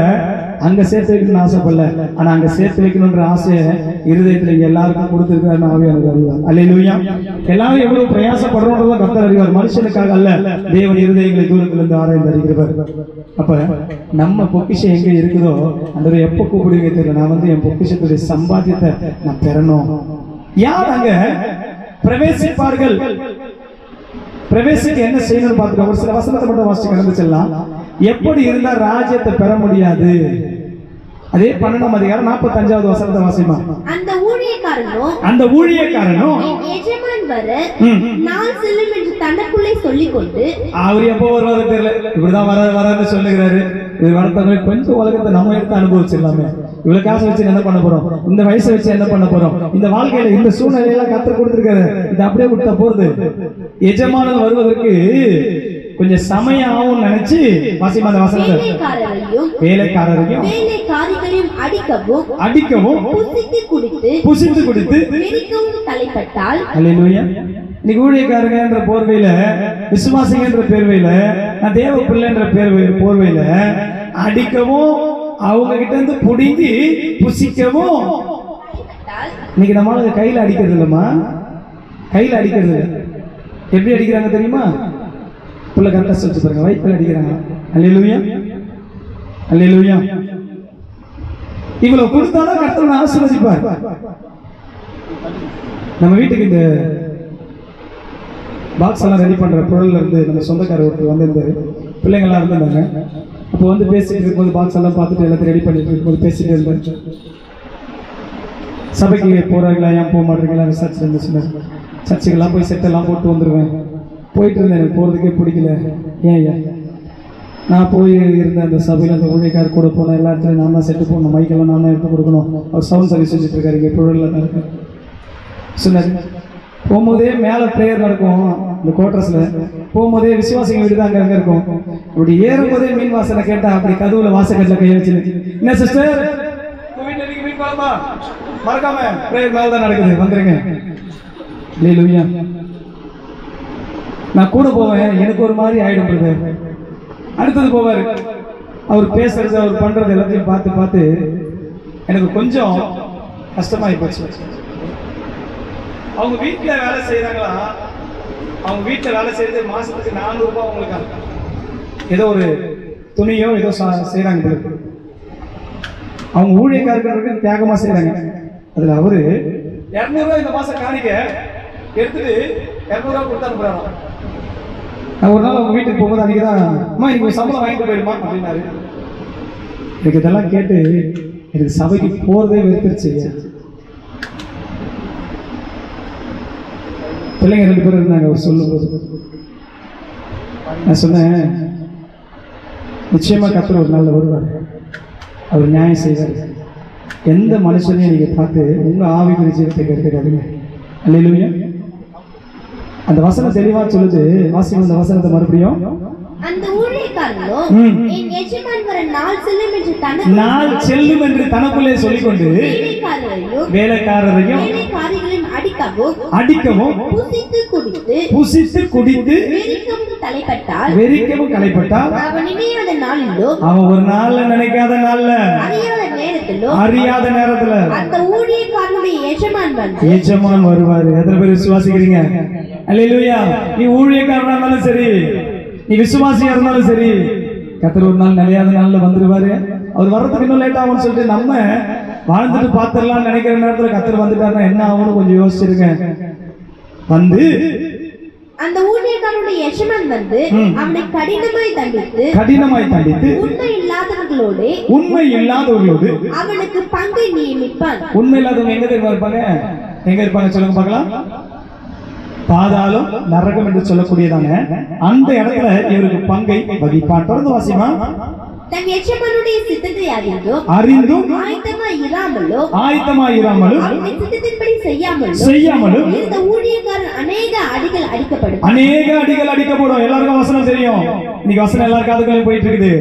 அங்க சேர்த்து வைக்கணும்னு ஆசைப்படல. ஆனா அங்க சேர்த்து வைக்கணும்ன்ற ஆசையை இருதயத்துல இங்க எல்லாருக்கும் கொடுத்துருக்காருன்னு ஆவியானவர் அறிவார். அல்லேலூயா. எல்லாரும் எவ்வளவு பிரயாசப்படுறோன்றதான் கர்த்தர் அறிவார். மனுஷனுக்காக அல்ல, தேவன் இருதயங்களை தூரத்திலிருந்து ஆராய்ந்து அறிகிறவர். அப்ப நம்ம பொக்கிஷம் எங்க இருக்குதோ அந்த எப்ப கூப்பிடுவீங்க தெரியல. நான் வந்து என் பொக்கிஷத்துடைய சம்பாத்தியத்தை நான் பெறணும். யார் அங்க பிரவேசிப்பார்கள்? பிரவேசிக்க என்ன செய்யணும்னு பார்த்துக்கோங்க. ஒரு சில வசனத்தை மட்டும் வாசிச்சு கடந்து செல்லலாம். எப்படி இருந்தா ராஜ்யத்தை பெற முடியாது? அதே 12ஆம் அதிகாரம் 45வது வசனத்தை வாசிமா. அந்த ஊழியக்காரனும் என் எஜமான் வர நாள் செல்லும் என்று தனக்குள்ளே சொல்லிக்கொண்டு, அவர் எப்போ வருவாரு தெரியல, இப்படிதான் வரான்னு சொல்லுகிறாரு. இது வரத்தவங்க கொஞ்சம் உலகத்தை நம்ம எடுத்து அனுபவிச்சிடலாமே. இவ்வளவு காசு வச்சு என்ன பண்ண போறோம், இந்த வயசை வச்சு என்ன பண்ண போறோம், இந்த வாழ்க்கையில இந்த சூழ்நிலையெல்லாம் கற்றுக் கொடுத்துருக்காரு. இது அப்படியே விட்ட போறது. எஜமானன் வருவதற்கு கொஞ்சம் சமயம் ஆகும் நினைச்சு வாசிமா அந்த வசனத்தை. வேலைக்காரரையும் வேலைக்காரிகளையும் அடிக்கவும் புசித்து குடித்து வெறிக்கவும் தலைப்பட்டால், அல்லேலூயா. இன்னைக்கு ஊழியக்காரங்கன்ற போர்வையில, விசுவாசிங்கன்ற பேர்வையில, நான் தேவ பிள்ளைன்ற போர்வையில அடிக்கவும், அவங்க கிட்ட இருந்து புடிங்கி புசிக்கவும். இன்னைக்கு நம்மளால கையில அடிக்கிறது இல்லம்மா, கையில அடிக்கிறது இல்லை. எப்படி அடிக்கிறாங்க தெரியுமா? புள்ள கரெக்டா சொல்லிச்சு பாருங்க, வயிற்றுல அடிக்கிறாங்க. அல்லேலூயா, அல்லேலூயா. இவ்வளவு கொடுத்தாதான் கர்த்தர் ஆசீர்வதிப்பார். நம்ம வீட்டுக்கு இந்த பாக்ஸ் எல்லாம் ரெடி பண்ற பொருள்ல இருந்து நம்ம சொந்தக்காரர் ஒருத்தர் வந்திருந்தாரு. பிள்ளைங்கள்லாம் இருந்தாங்க. அப்போ வந்து பேசிட்டு இருக்கும்போது பாக்ஸ் எல்லாம் பார்த்துட்டு எல்லாத்தையும் ரெடி பண்ணிட்டு இருக்கும்போது பேசிட்டு இருந்தாரு. சபைக்கு போறாங்களா, ஏன் போக மாட்டீங்களா விசாரிச்சு இருந்துச்சு. சர்ச்சுக்கெல்லாம் போய் செட்டெல்லாம் போட்டு வந்துடுவேன். போயிட்டு இருந்தேன், எனக்கு போகிறதுக்கே பிடிக்கல. ஏன் நான் போய் இருந்தேன் அந்த சபையில், அந்த ஊழியக்காரர் கூட போனேன். எல்லா இடத்துலையும் நான் தான் செட்டு போகணும், மைக்கெல்லாம் நான் தான் எடுத்து கொடுக்கணும். அவர் சவுண்ட் சர்வீஸ் செஞ்சுட்டு இருக்காரு, இங்கே பொருளில் தான் இருக்கு சொன்னார். போகும்போதே மேலே ப்ரேயர் நடக்கும், இந்த குவார்டர்ஸில் போகும்போதே விசுவாசிங்க வீடு தான் அங்கே இருக்கும். அப்படி ஏறும்போதே மீன் வாசனை கேட்டால் அப்படி கதவுல வாசக்கட்டில் கையை வச்சு, என்ன சிஸ்டர் வீட்டில் நீங்கள் மீன் குழம்பா மறக்காம ப்ரேயர் மேலே தான் நடக்குது, வந்துருங்க. அல்லேலூயா. நான் கூட போவேன், எனக்கு ஒரு மாதிரி ஆயிடும் பிரதர். அடுத்தது போவார், அவர் பேசுறது அவர் பண்றது எல்லாத்தையும் பார்த்து பார்த்து எனக்கு கொஞ்சம் கஷ்டமாயி போச்சு. அவங்க வீட்டில் வேலை செய்யறாங்களா, அவங்க வீட்டில் வேலை செய்யறது மாசத்துக்கு 400 ரூபாய் அவங்களுக்கு ஏதோ ஒரு துணியோ ஏதோ செய்யறாங்க. அவங்க ஊழியக்காரர்களுக்கு தியாகமா செய்யறாங்க. அதுல அவரு 200 ரூபாய் இந்த மாசம் காணிக்க எடுத்துட்டு 200 ரூபாய் கொடுத்து அனுப்புறாங்க. ஒரு நாள் அவங்க வீட்டுக்கு போகும்போது அன்னைக்கு தான், அம்மா இன்னைக்கு சம்பளம் வாங்கிட்டு போயிடுமா அப்படின்னாரு. எனக்கு இதெல்லாம் கேட்டு எனக்கு சபைக்கு போறதே வெறுத்துருச்சு. பிள்ளைங்க 2 பேரும் இருந்தாங்க. அவர் சொல்லும்போது நான் சொன்னேன், நிச்சயமா கர்த்தர் ஒரு நாள்ல வருவார், அவர் நியாயம் செய்வார். எந்த மனுஷனையும் நீங்க பார்த்து உங்க ஆவிக்குரிய ஜீவத்தை கேட்காதீங்க. அல்லேலூயா. அந்த வசனம் தெளிவா சொல்லுது. வாசிங்க அந்த வசனத்தை மறுபடியும். அந்த ஊழியக்காரனோ என் எஜமான் வர நாள் செல்லும் என்று தனக்குள்ளே சொல்லிக்கொண்டு வேலைக்காரரையும் அடிக்கவும் புசித்து குடித்து வெறிக்கவும் தலைப்பட்டால் அவன் ஒரு நாள்ல நினைக்காத நாள்ல அறியாத நேரத்துல அந்த ஊழியக்காரனுடைய எஜமான் வருவாரு. எத்தனை பேர் விசுவாசிக்கிறீங்க? அல்லேலூயா. நீ ஊழியக்காரனா இருந்தாலும் சரி, நீ விசுவாசியா இருந்தாலும் சரி, கர்த்தர் ஒரு நாள் நிலையாத நாள்ல வந்துருவாரு. அவர் வர்றதுக்கு இன்னும் லேட் ஆகும்னு சொல்லிட்டு நம்ம வாழ்ந்துட்டு பார்த்துடலாம் நினைக்கிற நேரத்துல கர்த்தர் வந்துட்டாருன்னா என்ன ஆகும்னு கொஞ்சம் யோசிச்சிருங்க. வந்து அந்த ஊழியக்காரனுடைய எஜமான் வந்து அவனை கடினமாய் தண்டித்து உண்மை இல்லாதவர்களோடு அவனுக்கு பங்கை நியமிப்பான். உண்மை இல்லாதவங்க எங்க இருப்பாங்க? எங்க இருப்பாங்க சொல்லுங்க பார்க்கலாம். பாதாளம் நரகம் என்று சொல்லக்கூடியதான அந்த இடத்துல இவருக்கு பங்கை வகிப்பான். தொடர்ந்து வாசிமா. தன் எஜமானுடைய சித்தத்தை அறிந்தும் ஆயத்தமாய் இராமலும் அவருடைய சித்தத்தின்படி செய்யாமலும் இந்த ஊழியக்காரன் அநேக அடிகள் அடிக்கப்படும். எல்லாருக்கும் வசனம் தெரியும். இன்னைக்கு வசனம் எல்லாருக்கும் அதுக்குள்ளே போயிட்டு இருக்குது.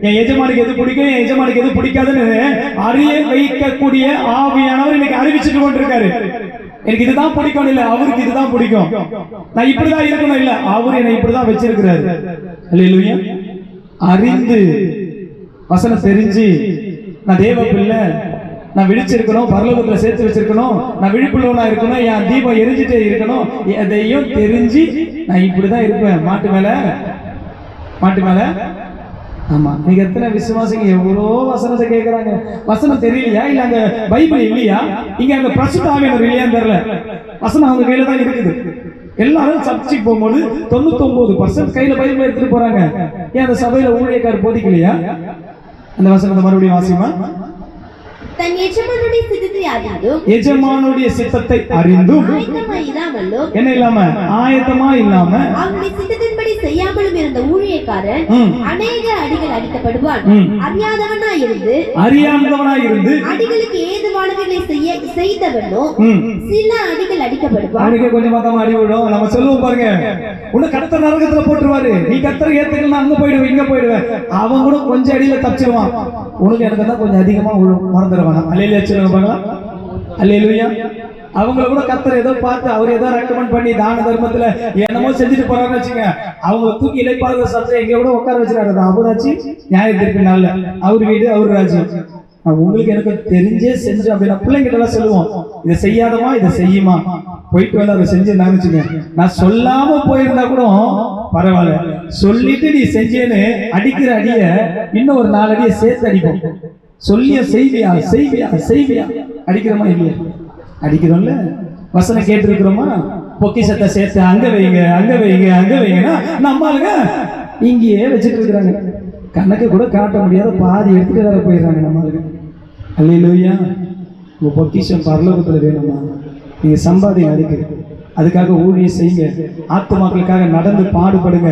என் எஜமானுக்கு எது பிடிக்கும், என் எஜமானுக்கு எது பிடிக்காதுன்னு அறிய வைக்கக்கூடிய ஆவியானவர் இன்னைக்கு அறிவிச்சுட்டு கொண்டிருக்காரு. எனக்கு இதுதான் பிடிக்கும் இல்ல, அவருக்கு இதுதான் பிடிக்கும், நான் இப்படிதான் இருக்கணும் இல்ல, அவரு என்னை இப்படிதான் வச்சிருக்கிறாரு. அல்லேலூயா. அறிந்து வசனம் தெரிஞ்சு நான் தேவ பிள்ளை, நான் விழிச்சிருக்கணும், பரலோகத்துல சேர்த்து வச்சிருக்கணும், நான் விழிப்புள்ளவனா இருக்கணும், என் தீபம் எரிஞ்சிட்டே இருக்கணும், எதையும் தெரிஞ்சு நான் இப்படிதான் இருப்பேன். மாட்டு மேல ஆமா. நீங்க எத்தனை விசுவாசிங்க எவ்வளோ வசனத்தை கேட்கறாங்க. வசனம் தெரியலையா? இல்ல அங்க பைபிள் இல்லையா? இங்க அங்க பிரசுத்த ஆவியானவர் இல்லையான்னு தெரியல. வசனம் அவங்க கையில தான் இருக்குது. எல்லாரும் சர்ச்சைக்கு போகும்போது 99% கையில பைபிள் எடுத்துட்டு போறாங்க. ஏன் அந்த சபையில ஊழியக்காரர் போதிக்கலையா? அந்த வசனத்தை மறுபடியும் வாசிமா. தன் எஜமானுடைய சித்தத்தை அறிந்தும் எஜமானுடைய சித்தத்தை அறிந்தும் ஆயத்தமாய் இராமலும் என்ன இல்லாம ஆயத்தமா இல்லாம அவனுடைய சித்தத்தின்படி செய்யாமலும் இருந்த ஊழியக்காரன் அநேக அடிகள் அடிக்கப்படுவான். அறியாதவனாய் இருந்து அடிகளுக்கு ஏதுவானவைகளை செய்தவனோ சில அடிகள் அடிக்கப்படுவான். அவனுக்கு கொஞ்சம் மொத்தமா அடி விடும். நம்ம சொல்லுவோம் பாருங்க, உன்னை கர்த்தர் நரகத்துல போட்டுருவாரு, நீ கர்த்தர் ஏத்துக்கலாம் அங்க போயிடுவேன் இங்க போயிடுவேன். அவன் கூட கொஞ்சம் அடியில தப்பிச்சிருவான். உனக்கு எனக்கு தான் கொஞ்சம் அதிகமா மறந்துடுவான். அல்லேலூயா சொல்லுங்க பாக்கலாம். அல்லேலூயா. அவங்கள கூட கர்த்தர் ஏதோ பார்த்து அவர் ஏதோ ரெக்கமெண்ட் பண்ணி தான தர்மத்துல என்னமோ செஞ்சுட்டு போறாருன்னு வச்சுங்க, அவங்க தூக்கி இலைப்பாத சப்ஜெக்ட் எங்க கூட உட்கார வச்சுறாரு. அவராச்சு நியாயத்திற்கு நல்ல அவர் வீடு அவர் ராஜ்யம். உங்களுக்கு எனக்கு தெரிஞ்சே செஞ்சு அப்படின்னா பிள்ளைங்கிட்ட எல்லாம் சொல்லுவோம், இதை செய்யாதமா இதை செய்யுமா, போயிட்டு வந்து அதை செஞ்சு நினைச்சுங்க. நான் சொல்லாம போயிருந்தா கூட பரவாயில்ல, சொல்லிட்டு நீ செஞ்சேன்னு அடிக்கிற அடிய இன்னும் ஒரு 4 அடியை சேர்த்து அடிப்போம். சொல்லிய செய்வியா செய்வியா செய்வியா அடிக்கிறோமா இல்லையா? அடிக்கிறோம்ல. வசனம் கேட்டிருக்கிறோமா? பொக்கிஷத்தை சேர்த்து அங்க வைங்க அங்க வைங்க அங்க வைங்கன்னா நம்ம ஆளுங்க இங்கேயே வச்சுட்டு இருக்கிறாங்க. கணக்கு கூட காட்ட முடியாத பாதி எடுத்துட்டு வேற போயிடுறாங்க நம்ம ஆளுங்க. அல்லேலூயா. உங்க பொக்கிஷம் பரலோகத்துல வேணுமா? நீங்க சம்பாதிங்க, அதுக்காக ஊழியம் செய்யுங்க, ஆத்துமாக்களுக்காக நடந்து பாடுபடுங்க,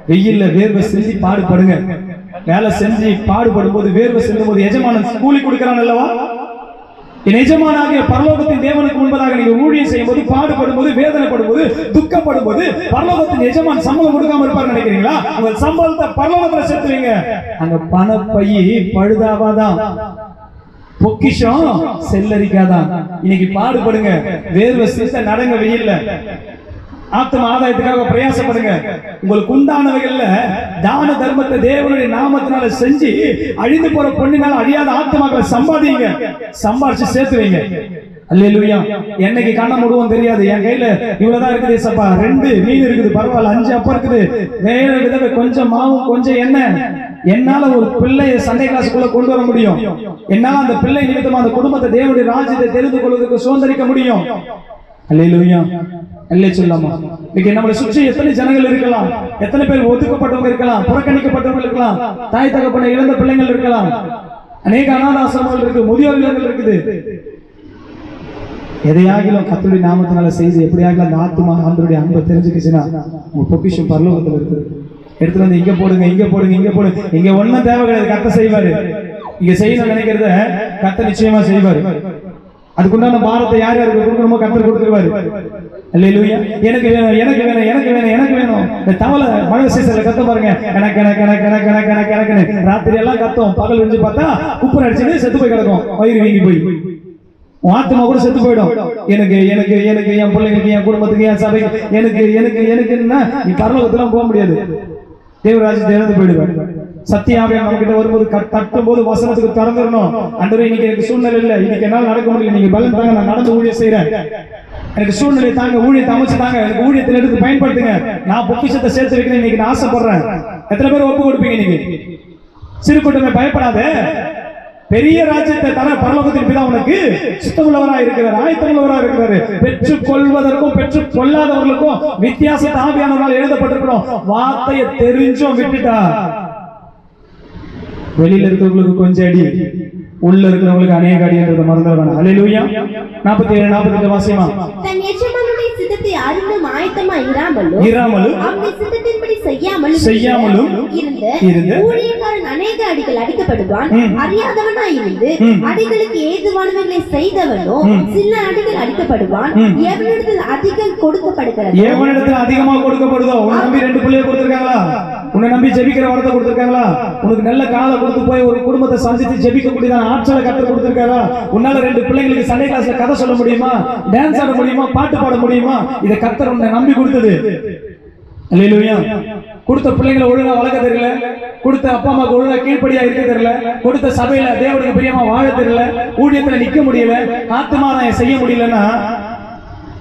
வெயில்ல வேர்வை செஞ்சு பாடுபடுங்க. வேலை செஞ்சு பாடுபடும் போது வேர்வை செல்லும் போது எஜமானன் கூலி கொடுக்கிறான் அல்லவா? எஜமானாகிய பரலோகத்தின் தேவனுக்கு முன்பதாக நீங்க ஊழியம் செய்யும் போது, பாடுபடும் போது, வேதனைப்படும் போது, துக்கப்படும் போது பரலோகத்தின் எஜமான் சம்பளம் கொடுக்காம இருப்பாரு நினைக்கிறீங்களா? உங்க சம்பளத்தை பரலோகத்துல சேர்த்துவீங்க. அங்க பணப்பையி பழுதாவாதான், பொக்கிஷம் செல்லரிக்காதான். இன்னைக்கு பாடுபடுங்க, வேர்வை சிந்த நடங்க, வெயில்ல ஆத்ம ஆதாயத்துக்காக பிரயாசப்படுங்க. உங்களுக்கு உண்டானவைகள்ல தான தர்மத்தை தேவனுடைய நாமத்தினால செஞ்சு அழிந்து போற பொண்ணினால அழியாத ஆத்மாக்களை சம்பாதிங்க, சம்பாதிச்சு சேர்த்து வைங்க. அல்லேலூயா. என்னைக்கு கண்ண முடுவோம் தெரியாது. என் கையில இவ்வளவுதான் இருக்குது ஏசப்பா, 2 மீன் இருக்குது, பரவாயில்ல, 5 அப்பம் இருக்குது, வேற விதவை கொஞ்சம் மாவும் கொஞ்சம் எண்ணெய், என்னால ஒரு பிள்ளைய சண்டே கிளாஸுக்குள்ள கொண்டு வர முடியும். என்னால அந்த பிள்ளை நிமித்தமா அந்த குடும்பத்தை தேவனுடைய ராஜ்யத்தை தெரிந்து கொள்வதற்கு சுதந்திரிக்க முடியும். அல்லேலூயா. அல்லே சொல்லாமா. இன்னைக்கு நம்மளை சுற்றி எத்தனை ஜனங்கள் இருக்கலாம், எத்தனை பேர் ஒதுக்கப்பட்டவங்க இருக்கலாம், புறக்கணிக்கப்பட்டவங்க இருக்கலாம், தாய் தகப்பனை இழந்த பிள்ளைகள் இருக்கலாம், அநேக அனாதாசிரமங்கள் இருக்கு, முதியோர் இல்லங்கள் இருக்குது. எதையாகிலும் கர்த்தருடைய நாமத்தினால செய்து எப்படியாகிலும் அந்த ஆத்துமா ஆண்டவருடைய அன்பை தெரிஞ்சுக்கிச்சுன்னா உங்க பொக்கிஷம் பரலோகத்துல இருக்குது. எடுத்துட்டு வந்து இங்க போடுங்க இங்க போடுங்க இங்க போடுங்க. இங்க ஒண்ணும் தேவை கிடையாது, கர்த்தர் செய்வாரு. இங்க செய்யணும்னு நினைக்கிறத கர்த்தர் நிச்சயமா செய்வாரு. அதுக்குண்டான பாரத்தை யார் யாருக்கு கொடுக்கணுமோ கர்த்தர் கொடுத்துருவாரு. அல்லேலூயா. எனக்கு வேணும் எனக்கு வேணும் எனக்கு வேணும் எனக்கு வேணும். இந்த தவளை மழை சீசன்ல கத்த பாருங்க, எனக்கு எனக்கு எனக்கு எனக்கு எனக்கு எனக்கு எனக்கு ராத்திரி எல்லாம் கத்தும், பகல் விழிச்சு பார்த்தா குப்புற அடிச்சுட்டு செத்து போய் கிடக்கும், வயிறு வீங்கி போய் ஆத்மா கூட செத்து போயிடும். எனக்கு எனக்கு எனக்கு என் பிள்ளைங்களுக்கு என் குடும்பத்துக்கு என் சபைக்கு எனக்கு எனக்கு எனக்குன்னா நீ பரலோகத்துல போக முடியாது, தேவராஜ்யத்தை இழந்து போயிடுவேன். சத்தியாவியம் நம்ம கிட்ட வரும்போது தட்டும் போது வசனத்துக்கு திறந்துடணும். அன்றே இன்னைக்கு எனக்கு சூழ்நிலை இல்லை, இன்னைக்கு என்னால நடக்க முடியல, நீங்க பலன் தாங்க, நான் நடந்து ஊழியம் செய்யறேன், எனக்கு சூழ்நிலை தாங்க, ஊழியத்தை அமைச்சு தாங்க, எனக்கு ஊழியத்தில் எடுத்து பயன்படுத்துங்க, நான் பொக்கிஷத்தை சேர்த்து வைக்கிறேன், இன்னைக்கு நான் ஆசைப்படுறேன். எத்தனை பேர் ஒப்பு கொடுப்பீங்க? இன்னைக்கு சிறு கூட்டமே பயப்படாத, பெரிய ராஜ்யத்தை தர பரலோகத்தின் பிதா உனக்கு சுத்தமுள்ளவராக இருக்கிறார், ஆயத்தமுள்ளவராக இருக்கிறார். பெற்றுக் கொள்வதற்கும் பெற்றுக் கொள்ளாதவர்களுக்கும் வித்தியாசத்தை ஆவியானவரால் எழுதப்பட்டிருக்கிறோம். வார்த்தையை தெரிஞ்சும் விட்டுட்டா வெளியில இருக்கிறவங்களுக்கு கொஞ்சம் அடி, உள்ள இருக்கிறவங்களுக்கு அநேக அடி என்றதை மறந்துடுவாங்க. அல்லேலூயா. 47-48 வாசிமா. தன் எஜமானுடைய சித்தத்தை அறிந்தும் ஆயத்தமா இராமலும் அவருடைய சித்தத்தின்படி செய்யாமலும் இருந்து ஊழியக்காரன் அநேக அடிகள் அடிக்கப்படுவான். அறியாதவனாய் இருந்து அடிகளுக்கு ஏதுவானவைகளை செய்தவனோ சில அடிகள் அடிக்கப்படுவான். எவனிடத்தில் அதிகம் கொடுக்கப்படுகிறது, எவனிடத்தில் அதிகமா கொடுக்கப்படுதோ, உன்னை நம்பி 2 பிள்ளையை கொடுத்திருக்காங்களா, உன்னை நம்பி ஜெபிக்கிற வரத்தை கொடுத்திருக்காங்களா, உனக்கு நல்ல காலை கொடுத்து போய் ஒரு குடும்பத்தை சந்தித்து ஜெபிக்க கூடியதான ஆற்றலை கற்றுக் கொடுத்திருக்காரா, உன்னால 2 பிள்ளைங்களுக்கு சண்டே கிளாஸ்ல கதை சொல்ல முடியுமா, டான்ஸ் ஆட முடியுமா, பாட்டு பாட முடியுமா, இதை கர்த்தர் உன்னை நம்பி கொடுத்தது. அல்லேலூயா. கொடுத்த பிள்ளைங்களை ஒழுங்கா வளர்க்க தெரியல, கொடுத்த அப்பா அம்மாவுக்கு ஒழுங்கா கீழ்ப்படியா இருக்க தெரியல, கொடுத்த சபையில தேவனுக்கு பிரியமா வாழ தெரியல, ஊழியத்துல நிக்க முடியல, ஆத்மாராயம் செய்ய முடியலன்னா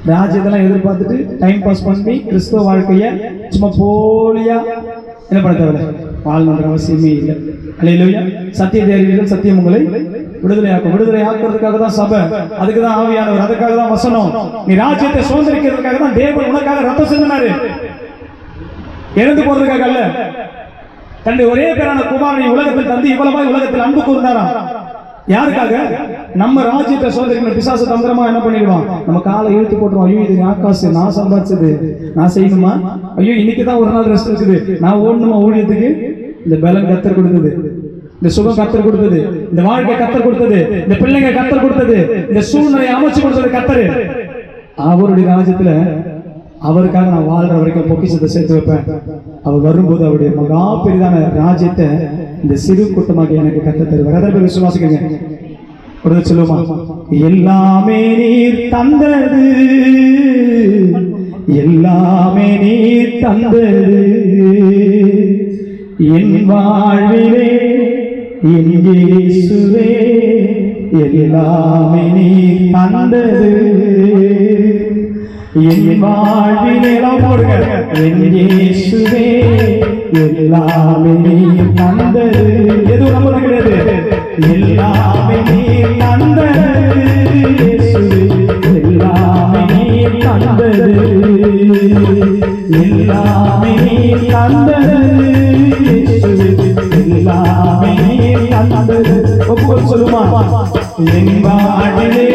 ராஜ்யத்தெல்லாம் எதிர்பார்த்துட்டு டைம் பாஸ் பண்ணி கிறிஸ்துவ வாழ்க்கைய சும்மா போலியா என்ன பண்ண தேவை, வாழ்நாள் அவசியமே இல்லை. அல்லேலூயா. சத்தியத்தை அறிவீர்கள், சத்தியம் உங்களை விடுதலையாக்கும். விடுதலை ஆக்குறதுக்காக தான் சபை, அதுக்கு தான் ஆவியானவர், அதுக்காக தான் வசனம். நீ ராஜ்யத்தை சுதந்திரிக்கிறதுக்காக தான் தேவன் உனக்காக ரத்தம் சிந்தினாரு, இறந்து போறதுக்காக அல்ல. தன்னுடைய ஒரே பேரான குமாரனை உலகத்தில் தந்து இவ்வளவாய் உலகத்தில் அன்பு கூர்ந்தாராம். யாருக்காக? நம்ம ராஜ்யத்தை சோதரிக்கிற பிசாசு தந்திரமா என்ன பண்ணிடுவான்? நம்ம காலை இழுத்து போட்டுருவோம். ஐயோ இது ஆகாசு, நான் சம்பாதிச்சது, நான் செய்யணுமா? ஐயோ இன்னைக்கு தான் ஒரு நாள் ரெஸ்ட் இருக்குது, நான் ஓடணுமா ஊழியத்துக்கு? இந்த பலன் கத்தர் கொடுத்தது, இந்த சுகம் கத்தர் கொடுத்தது, இந்த வாழ்க்கை கத்தர் கொடுத்தது, இந்த பிள்ளைங்க கத்தர் கொடுத்தது, இந்த சூழ்நிலையை அமைச்சு கொடுத்தது கத்தரு. அவருடைய ராஜ்யத்துல அவருக்காக நான் வாழ்ற வரைக்கும் பொக்கிஷத்தை சேர்த்து வைப்பேன். அவர் வரும்போது அவருடைய மகா பெரிதான ராஜ்யத்தை இந்த சிறு கூட்டமாக எனக்கு கத்த தருவார். அதற்கு பேர் விசுவாசிக்கங்க. ஒரு சொல்லுமா, எல்லாமே நீர் தந்தது, எல்லாமே நீர் தந்தது, என் வாழ்விலே என் இயேசுவே எல்லாமே நீர் தந்தது, என் வாழ்விலே போடுங்க, என் இயேசுவே எல்லாமே நீர் தந்தது. எதுவும் நம்ம கிடையாது, எல்லாமே நீர் தந்தது, இயேசுவே எல்லாமே நீர் தந்தது, எல்லாமே நீர் தந்தது, இயேசுவே எல்லாமே நீர் தந்தது. ஒப்புக்கொண்டு சொல்லுமா, என் வாழ்விலே